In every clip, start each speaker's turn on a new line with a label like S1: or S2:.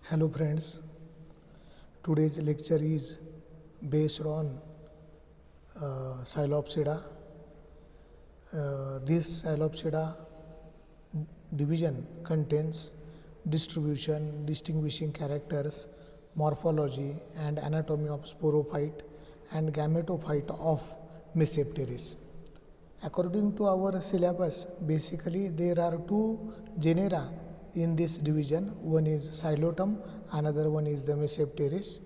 S1: Hello friends, today's lecture is based on Psilopsida. This Psilopsida division contains distribution, distinguishing characters, morphology and anatomy of sporophyte and gametophyte of Mesopteris. According to our syllabus, basically there are two genera in this division. One is Xylotum, another one is the Mesopteris.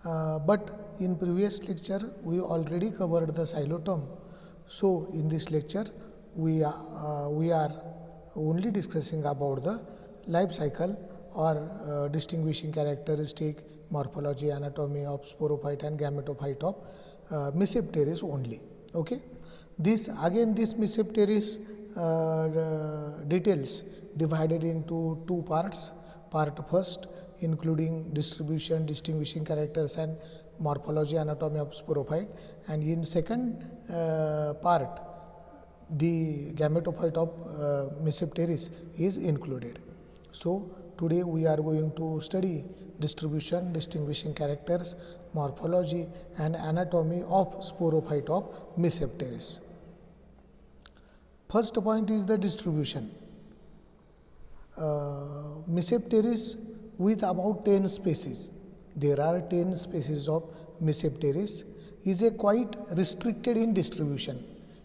S1: But in previous lecture we already covered the Xylotum. So in this lecture we are only discussing about the life cycle or distinguishing characteristic, morphology, anatomy of sporophyte and gametophyte of Mesopteris only. Okay. This Mesopteris details divided into two parts. Part first including distribution, distinguishing characters and morphology, anatomy of sporophyte, and in second part the gametophyte of Mesopteris is included. So today we are going to study distribution, distinguishing characters, morphology and anatomy of sporophyte of Mesopteris. First point is the distribution. Mesopteris with about 10 species. There are 10 species of Mesopteris is a quite restricted in distribution.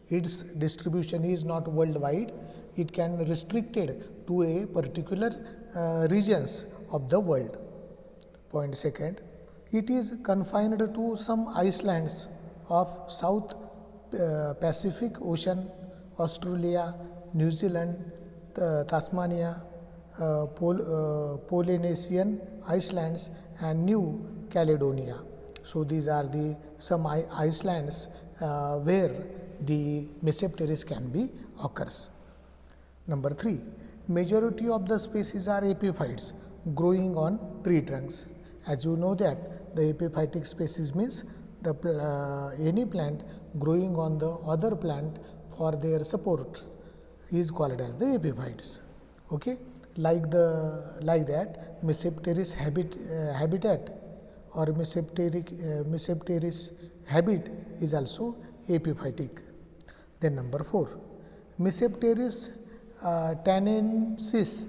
S1: Its distribution is not worldwide. It can restricted to a particular regions of the world. Point second, it is confined to some islands of South Pacific Ocean, Australia, New Zealand, Tasmania, Polynesian Islands and New Caledonia. So these are the some islands where the Mesopteris can be occurs. Number 3, majority of the species are epiphytes growing on tree trunks. As you know that the epiphytic species means the any plant growing on the other plant for their support is called as the epiphytes. Okay, like that Mesopteris habitat or Mesopteris habit is also epiphytic. Then number 4, Mesopteris tanensis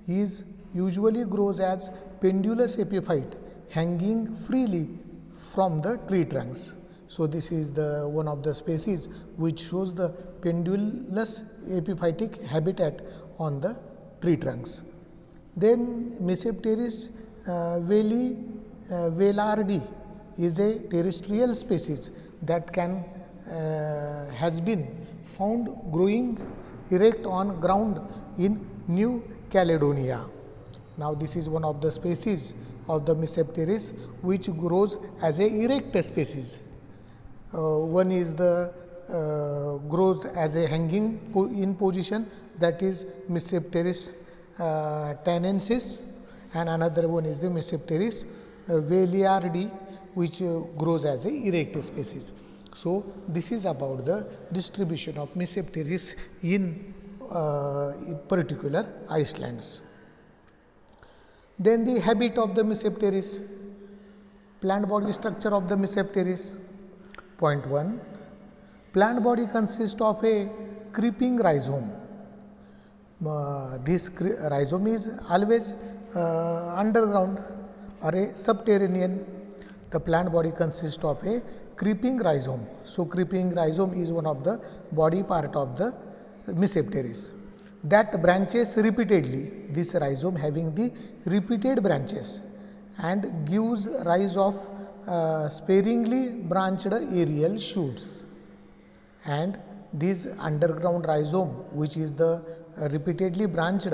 S1: is usually grows as pendulous epiphyte hanging freely from the tree trunks. So this is the one of the species which shows the pendulous epiphytic habitat on the tree trunks. Then Mesopteris velardi is a terrestrial species that can has been found growing erect on ground in New Caledonia. Now this is one of the species of the Mesopteris which grows as a erect species. One is the grows as a hanging in position, that is Mesopteris tanensis, and another one is the Mesopteris velardi which grows as a erect species. So this is about the distribution of Mesopteris in particular islands. Then the habit of the Mesopteris, plant body structure of the Mesopteris. Point 1, plant body consists of a creeping rhizome. This rhizome is always underground or a subterranean. The plant body consists of a creeping rhizome. So creeping rhizome is one of the body part of the Mesopteris that branches repeatedly. This rhizome having the repeated branches and gives rise of sparingly branched aerial shoots. And this underground rhizome which is the repeatedly branched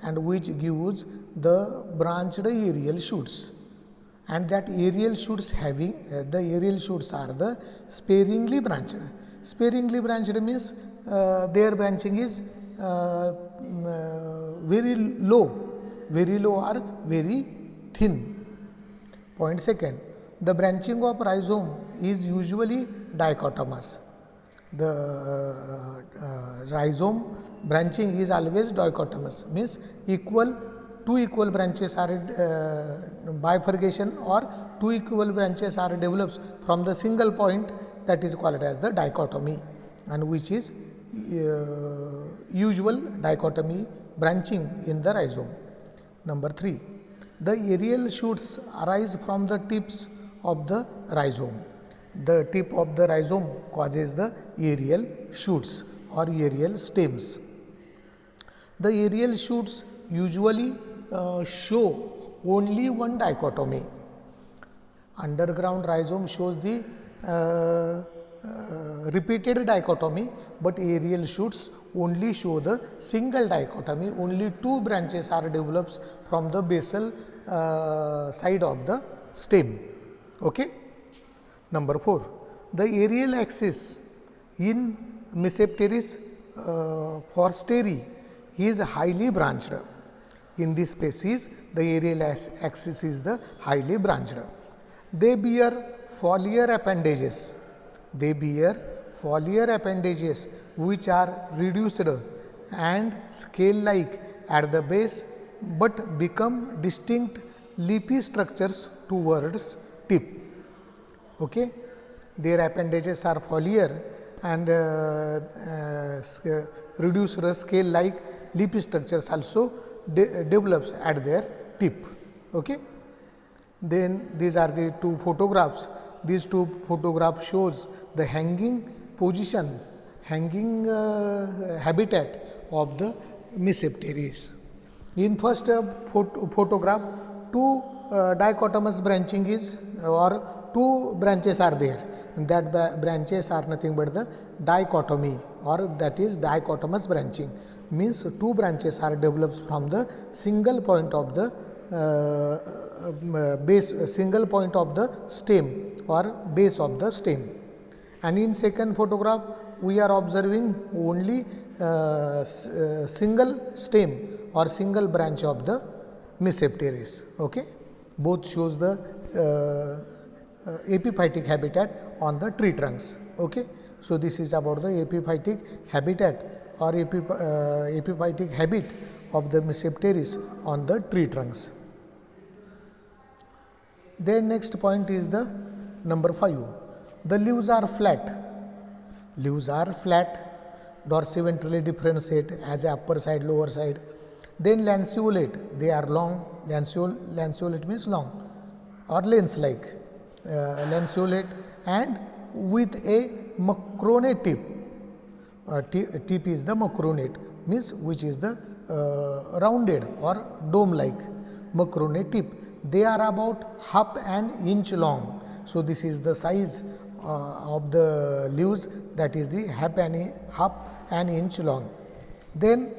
S1: and which gives the branched aerial shoots, and that aerial shoots having the aerial shoots are the sparingly branched. Sparingly branched means their branching is very low or very thin. Point second, the branching of rhizome is usually dichotomous. The rhizome branching is always dichotomous, means equal two equal branches are bifurcation, or two equal branches are developed from the single point, that is called as the dichotomy, and which is usual dichotomy branching in the rhizome. Number 3, the aerial shoots arise from the tips of the rhizome. The tip of the rhizome causes the aerial shoots or aerial stems. The aerial shoots usually show only one dichotomy. Underground rhizome shows the repeated dichotomy, but aerial shoots only show the single dichotomy. Only two branches are developed from the basal side of the stem. Okay. Number 4, the aerial axis in Mesopteris forsteri is highly branched. In this species, the aerial axis is the highly branched. They bear foliar appendages. They bear foliar appendages which are reduced and scale-like at the base, but become distinct leafy structures towards tip. Okay, their appendages are foliar and reduced scale-like leafy structures also develops at their tip. Okay. Then these are the two photographs. These two photographs shows the hanging position, hanging habitat of the Mesopteris. In first photograph, two dichotomous branching is, or two branches are there. That branches are nothing but the dichotomy, or that is dichotomous branching. Means two branches are developed from the single point of the single point of the stem or base of the stem. And in second photograph, we are observing only single stem or single branch of the Mesopteris. Okay, both shows the epiphytic habitat on the tree trunks. Okay, so this is about the epiphytic habitat or epiphytic habit of the Mesopteris on the tree trunks. Then next point is the number 5. The leaves are flat. Leaves are flat, dorsiventrally differentiate as upper side, lower side. Then lanceolate, they are long. Lanceolate means long or lens like. Lanceolate and with a macronate tip. Tip is the macronate, means which is the rounded or dome like macronate tip. They are about half an inch long. So this is the size of the leaves, that is the half an inch long. Then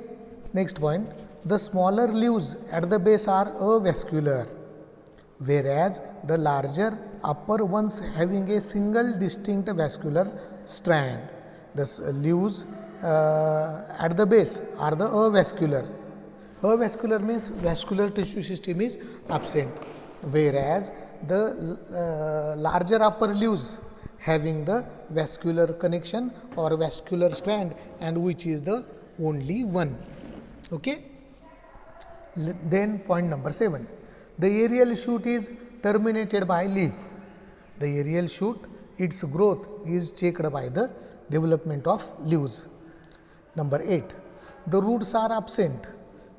S1: next point, the smaller leaves at the base are avascular, whereas the larger upper ones having a single distinct vascular strand. The leaves at the base are the avascular. Avascular means vascular tissue system is absent, whereas the larger upper leaves having the vascular connection or vascular strand, and which is the only one. Okay. Then point number 7, the aerial shoot is terminated by leaf. The aerial shoot, its growth is checked by the development of leaves. Number 8, the roots are absent,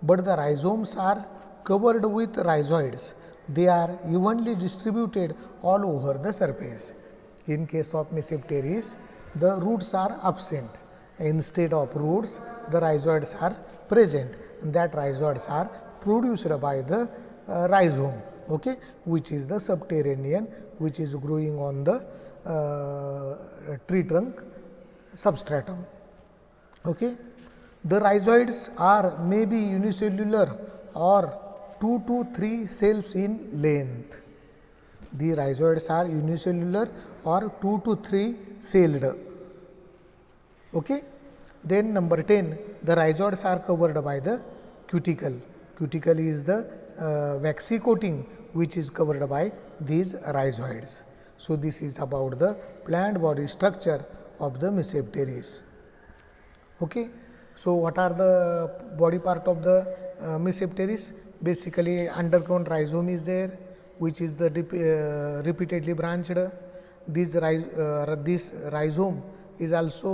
S1: but the rhizomes are covered with rhizoids. They are evenly distributed all over the surface. In case of Mesopteris, the roots are absent. Instead of roots, the rhizoids are present, and that rhizoids are produced by the rhizome, okay, which is the subterranean, which is growing on the tree trunk substratum. Okay. The rhizoids are maybe unicellular or 2 to 3 cells in length. The rhizoids are unicellular or 2 to 3 celled. Okay. Then number 10, the rhizoids are covered by the cuticle. Cuticle is the waxy coating which is covered by these rhizoids. So this is about the plant body structure of the Mesopteris. Okay. So what are the body part of the Mesopteris? basically underground rhizome is there, which is the repeatedly branched. This rhizome is also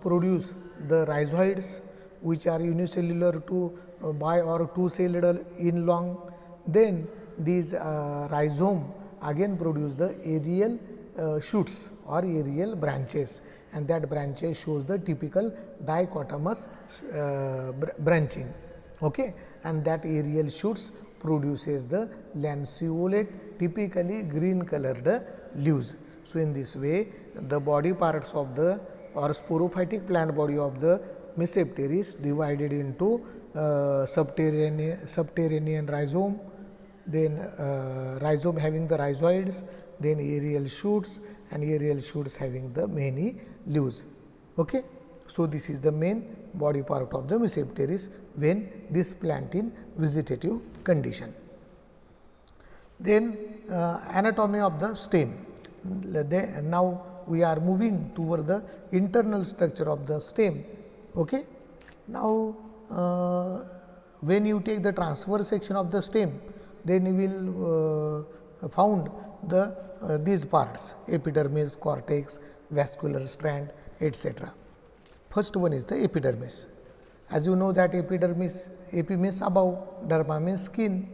S1: produce the rhizoids, which are unicellular to bi or two celled in long. Then these rhizome again produce the aerial shoots or aerial branches, and that branches shows the typical dichotomous branching. Okay, and that aerial shoots produces the lanceolate, typically green colored leaves. So in this way, the body parts of the or sporophytic plant body of the Mesopteris divided into subterranean rhizome, then rhizome having the rhizoids, then aerial shoots, and aerial shoots having the many leaves. Okay. So this is the main body part of the Mesopteris when this plant in vegetative condition. Then anatomy of the stem. Now we are moving toward the internal structure of the stem. Okay. Now when you take the transverse section of the stem, then you will found the these parts: epidermis, cortex, vascular strand, etc. First one is the epidermis. As you know that epidermis, epi means above, derma means skin.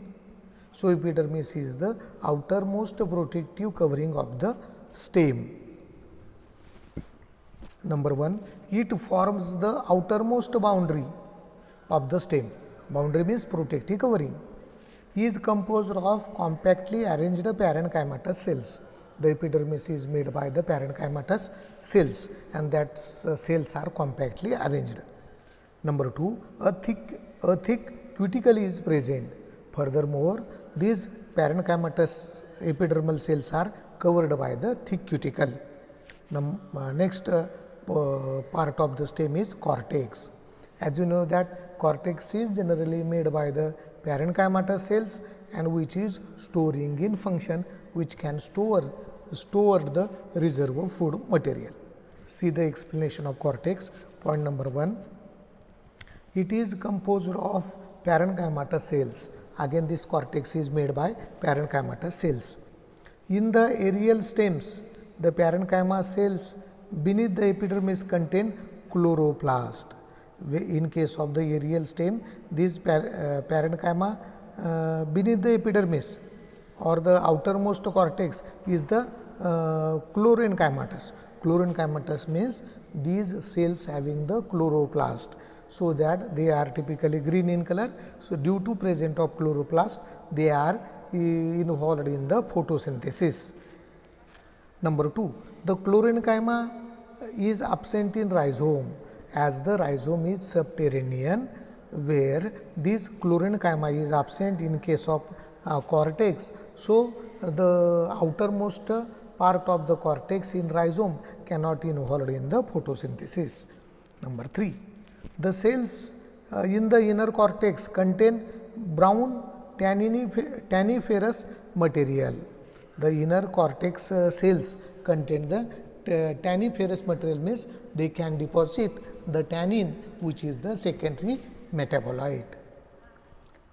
S1: So epidermis is the outermost protective covering of the stem. Number one, it forms the outermost boundary of the stem. Boundary means protective covering. Is composed of compactly arranged parenchymatous cells. The epidermis is made by the parenchymatous cells, and that cells are compactly arranged. Number two, a thick cuticle is present. Furthermore, these parenchymatous epidermal cells are covered by the thick cuticle. Next part of the stem is cortex. As you know that cortex is generally made by the parenchymatous cells, and which is storing in function, which can store the reserve of food material. See the explanation of cortex. Point number one, it is composed of parenchymatous cells. Again, this cortex is made by parenchymatous cells. In the aerial stems, the parenchyma cells beneath the epidermis contain chloroplast. In case of the aerial stem, this parenchyma beneath the epidermis or the outermost cortex is the chlorenchymatous. Chlorenchymatous means these cells having the chloroplast, so that they are typically green in color. So due to presence of chloroplast, they are involved in the photosynthesis. Number two, the chlorenchyma is absent in rhizome, as the rhizome is subterranean, where this chlorenchyma is absent in case of cortex. So the outermost part of the cortex in rhizome cannot involved in the photosynthesis. Number three, the cells in the inner cortex contain brown tanniferous material. The inner cortex cells contain the tanniferous material, means they can deposit the tannin, which is the secondary metabolite.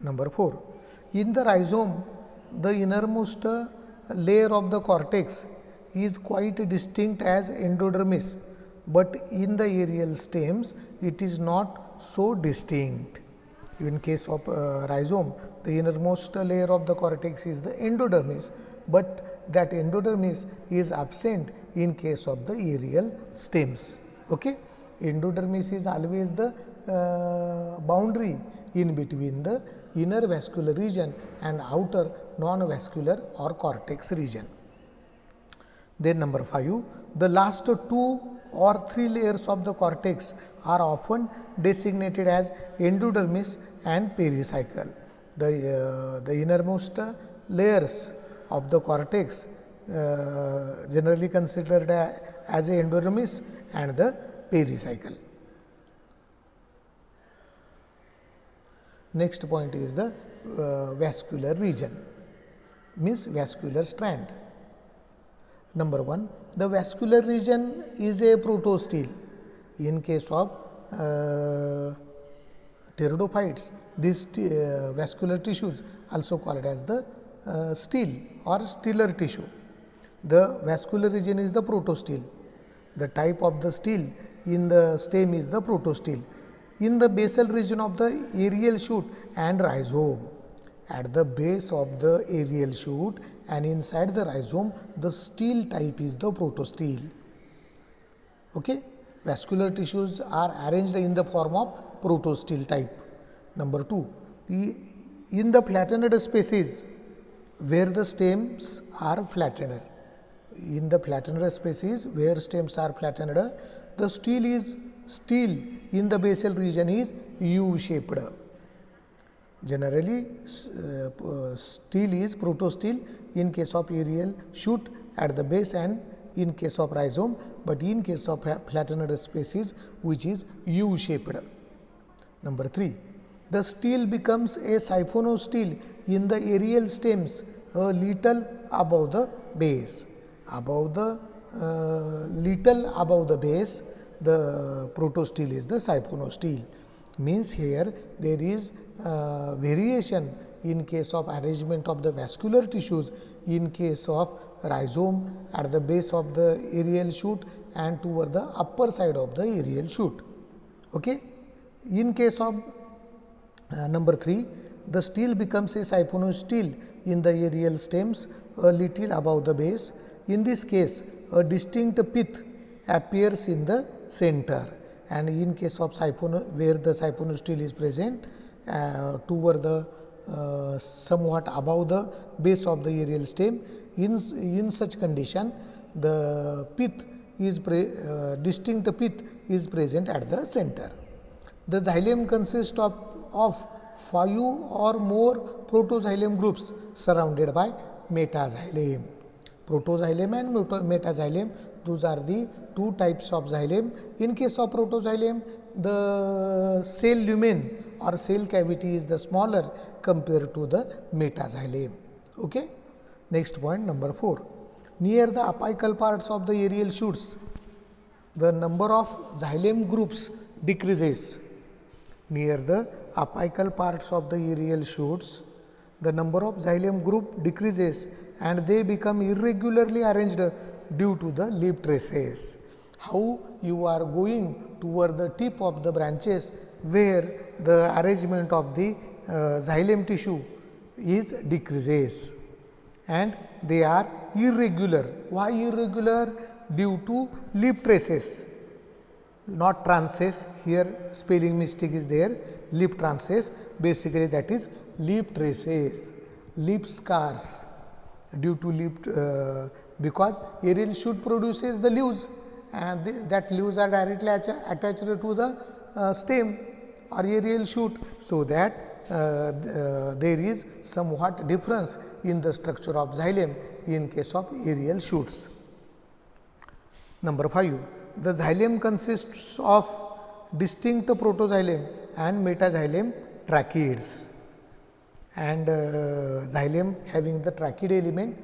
S1: Number four, in the rhizome, the innermost layer of the cortex is quite distinct as endodermis, but in the aerial stems it is not so distinct. In case of rhizome, the innermost layer of the cortex is the endodermis, but that endodermis is absent in case of the aerial stems. Okay? Endodermis is always the boundary in between the inner vascular region and outer non-vascular or cortex region. Then number 5, the last 2 or 3 layers of the cortex are often designated as endodermis and pericycle. The innermost layers of the cortex generally considered as a endodermis and the pericycle. Next point is the vascular region, means vascular strand. Number 1, the vascular region is a protostele. In case of Pteridophytes, these vascular tissues also called as the stele or stellar tissue. The vascular region is the protostele. The type of the stele in the stem is the protostele. In the basal region of the aerial shoot and rhizome, at the base of the aerial shoot and inside the rhizome, the stele type is the protostele. Okay, vascular tissues are arranged in the form of protostele type. Number 2, in the flattened species where the stems are flattened. In the flattened species where stems are flattened, the stele in the basal region is U-shaped. Generally, stele is protostele in case of aerial shoot at the base and in case of rhizome, but in case of flattened species which is U-shaped. Number 3, the stele becomes a siphonostele in the aerial stems a little above the base. Little above the base, the protostele is the siphonostele. Means here there is variation in case of arrangement of the vascular tissues in case of rhizome at the base of the aerial shoot and toward the upper side of the aerial shoot. Okay. In case of number 3, the stele becomes a siphonostele in the aerial stems a little above the base. In this case, a distinct pith appears in the center, and in case of where the siphonostele is present toward the somewhat above the base of the aerial stem, in such condition the pith is distinct pith is present at the center. The xylem consists of 5 or more protoxylem groups surrounded by metaxylem. Protoxylem and metaxylem, those are the two types of xylem. In case of protoxylem, the cell lumen or cell cavity is the smaller compared to the metaxylem. Okay. Next point, number 4. Near the apical parts of the aerial shoots, the number of xylem groups decreases. Near the apical parts of the aerial shoots, the number of xylem group decreases and they become irregularly arranged due to the leaf traces. How you are going toward the tip of the branches where the arrangement of the xylem tissue is decreases and they are irregular. Why irregular? Due to leaf traces, not trances. Here spelling mistake is there. Leaf trances, basically that is leaf traces, leaf scars due to leaf because aerial shoot produces the leaves and that leaves are directly attached to the stem or aerial shoot, so that there is somewhat difference in the structure of xylem in case of aerial shoots. Number 5. The xylem consists of distinct protoxylem and metaxylem tracheids. And xylem having the tracheid element,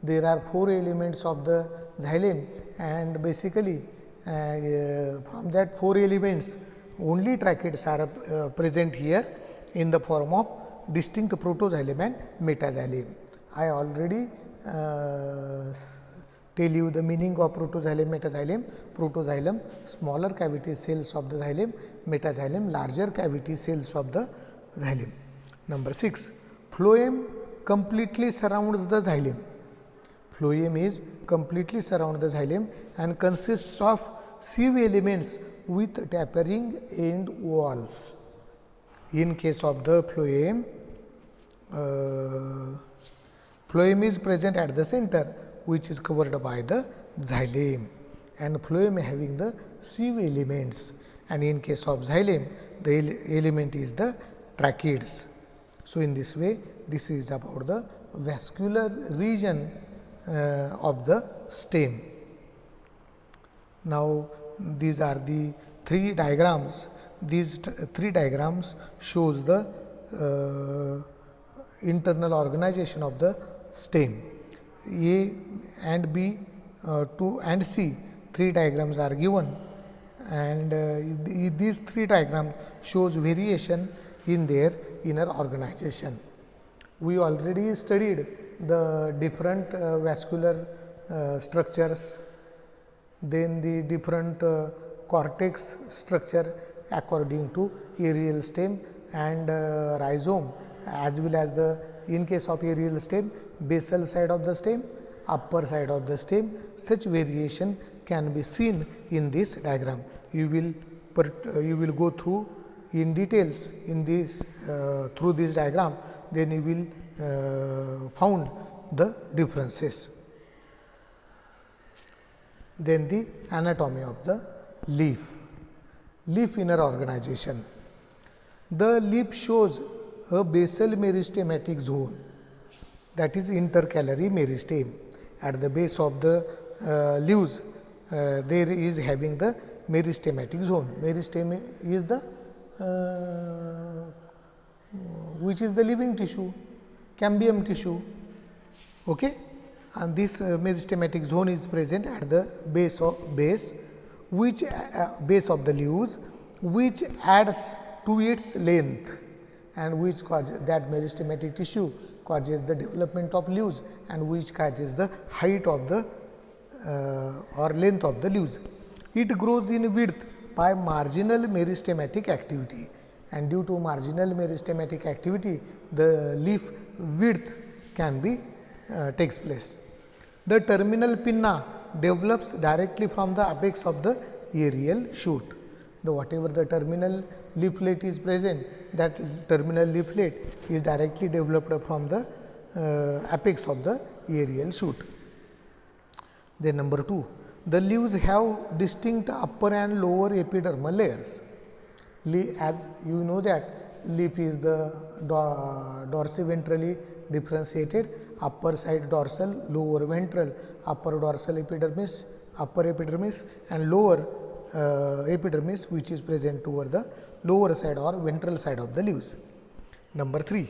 S1: there are 4 elements of the xylem, and basically from that 4 elements only tracheids are present here in the form of distinct protoxylem and metaxylem. I already tell you the meaning of protoxylem, metaxylem. Protoxylem, smaller cavity cells of the xylem; metaxylem, larger cavity cells of the xylem. Number 6. Phloem completely surrounds the xylem. Phloem is completely surround the xylem and consists of sieve elements with tapering end walls. In case of the phloem, phloem is present at the center, which is covered by the xylem, and phloem having the sieve elements, and in case of xylem the element is the tracheids. So, in this way this is about the vascular region of the stem. Now, these are the 3 diagrams. These 3 diagrams shows the internal organization of the stem. A and B, 2 and C, 3 diagrams are given, and these three diagrams shows variation in their inner organization. We already studied the different vascular structures, then the different cortex structure according to aerial stem and rhizome, as well as the, in case of aerial stem, basal side of the stem, upper side of the stem. Such variation can be seen in this diagram. You will go through in details in this through this diagram, then you will found the differences. Then the anatomy of the leaf. Leaf inner organization. The leaf shows a basal meristematic zone, that is intercalary meristem. At the base of the leaves there is having the meristematic zone. Meristem is the which is the living tissue, cambium tissue. Okay? And this meristematic zone is present at the base of the leaves, which adds to its length, and which causes that meristematic tissue causes the development of leaves, and which causes the height of the or length of the leaves. It grows in width by marginal meristematic activity, and due to marginal meristematic activity the leaf width can be takes place. The terminal pinna develops directly from the apex of the aerial shoot. The whatever the terminal leaflet is present, that terminal leaflet is directly developed from the apex of the aerial shoot. Then number 2, the leaves have distinct upper and lower epidermal layers. As you know that leaf is the dorsiventrally differentiated, upper side dorsal, lower ventral, upper dorsal epidermis, upper epidermis, and lower epidermis, which is present toward the lower side or ventral side of the leaves. Number 3,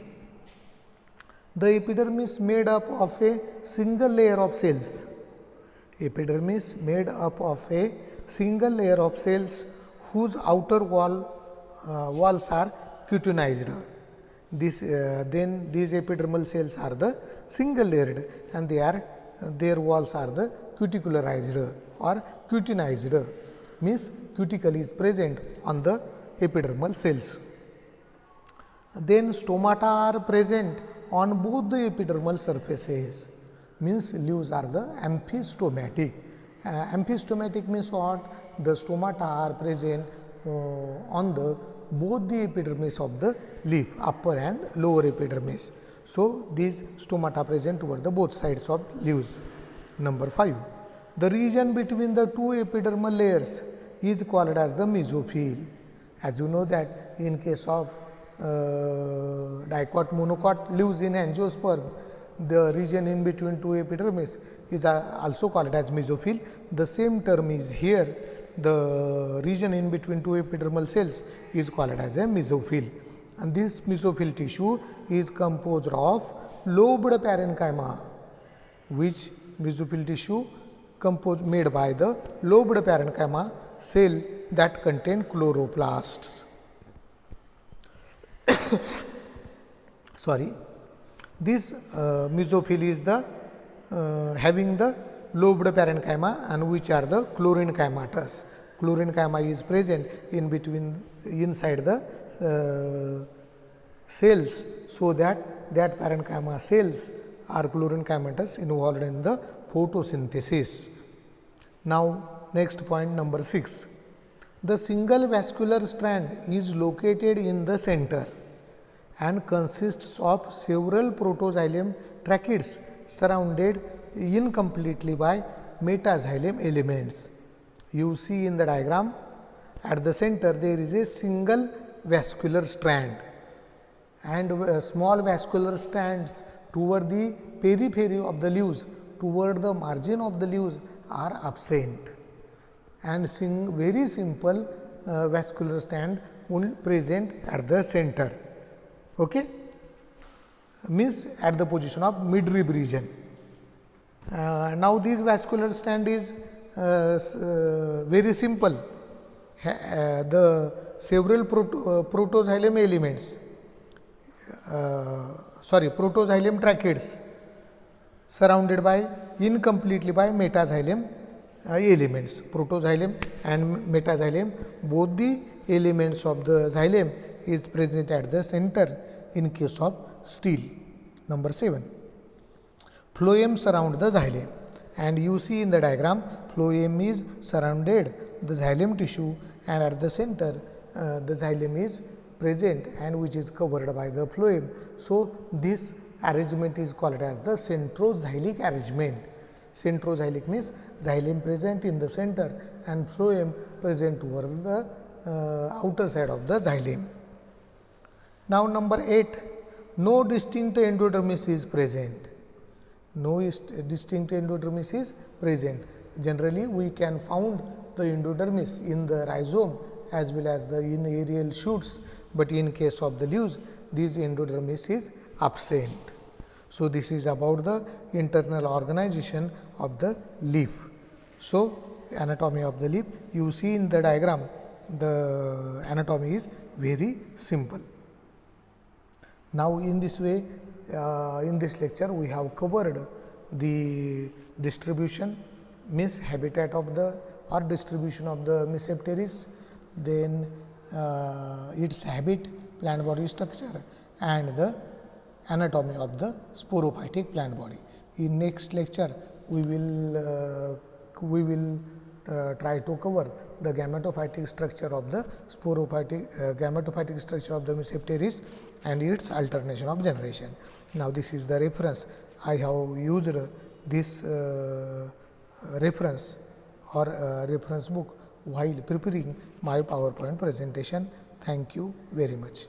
S1: the epidermis made up of a single layer of cells. Epidermis made up of a single layer of cells whose outer walls are cutinized. Then these epidermal cells are the single layered, and their walls are the cuticularized or cutinized, means cuticle is present on the epidermal cells. Then stomata are present on both the epidermal surfaces, means leaves are the amphistomatic. Amphistomatic means what? The stomata are present on the both the epidermis of the leaf, upper and lower epidermis. So these stomata present toward the both sides of leaves. Number 5, the region between the two epidermal layers is called as the mesophyll. As you know that in case of dicot monocot leaves in angiosperm, the region in between two epidermis is also called as mesophyll. The same term is here. The region in between two epidermal cells is called as a mesophyll, and this mesophyll tissue is composed of lobed parenchyma, which mesophyll tissue made by the lobed parenchyma cell that contain chloroplasts. Sorry, this mesophyll is the having the lobed parenchyma, and which are the chlorenchymatous. Chlorenchyma is present in between inside the cells, so that parenchyma cells are chlorenchymatous involved in the photosynthesis. Now next point, number 6. The single vascular strand is located in the center and consists of several protoxylem tracheids surrounded incompletely by metaxylem elements. You see in the diagram, at the center there is a single vascular strand, and small vascular strands toward the periphery of the leaves, toward the margin of the leaves, are absent, and very simple vascular strand present at the center. Okay, means at the position of midrib region. Now this vascular strand is very simple. the several protoxylem elements, protoxylem tracheids surrounded by incompletely by metaxylem elements. Protoxylem and metaxylem, both the elements of the xylem is present at the center in case of steel. Number 7. Phloem surround the xylem, and you see in the diagram phloem is surrounded the xylem tissue, and at the center the xylem is present and which is covered by the phloem. So this arrangement is called as the centroxylic arrangement. Centroxylic means xylem present in the center and phloem present toward the outer side of the xylem. Now number 8, no distinct endodermis is present. No distinct endodermis is present. Generally we can found the endodermis in the rhizome as well as the in aerial shoots, but in case of the leaves this endodermis is absent. So this is about the internal organization of the leaf. So anatomy of the leaf, you see in the diagram the anatomy is very simple. Now in this way, in this lecture we have covered the distribution means habitat of the or distribution of the Mesopteris, then its habit, plant body structure, and the anatomy of the sporophytic plant body. In next lecture we will try to cover the gametophytic structure of the gametophytic structure of the Mesopteris and its alternation of generation. Now this is the reference. I have used this reference or reference book while preparing my PowerPoint presentation. Thank you very much.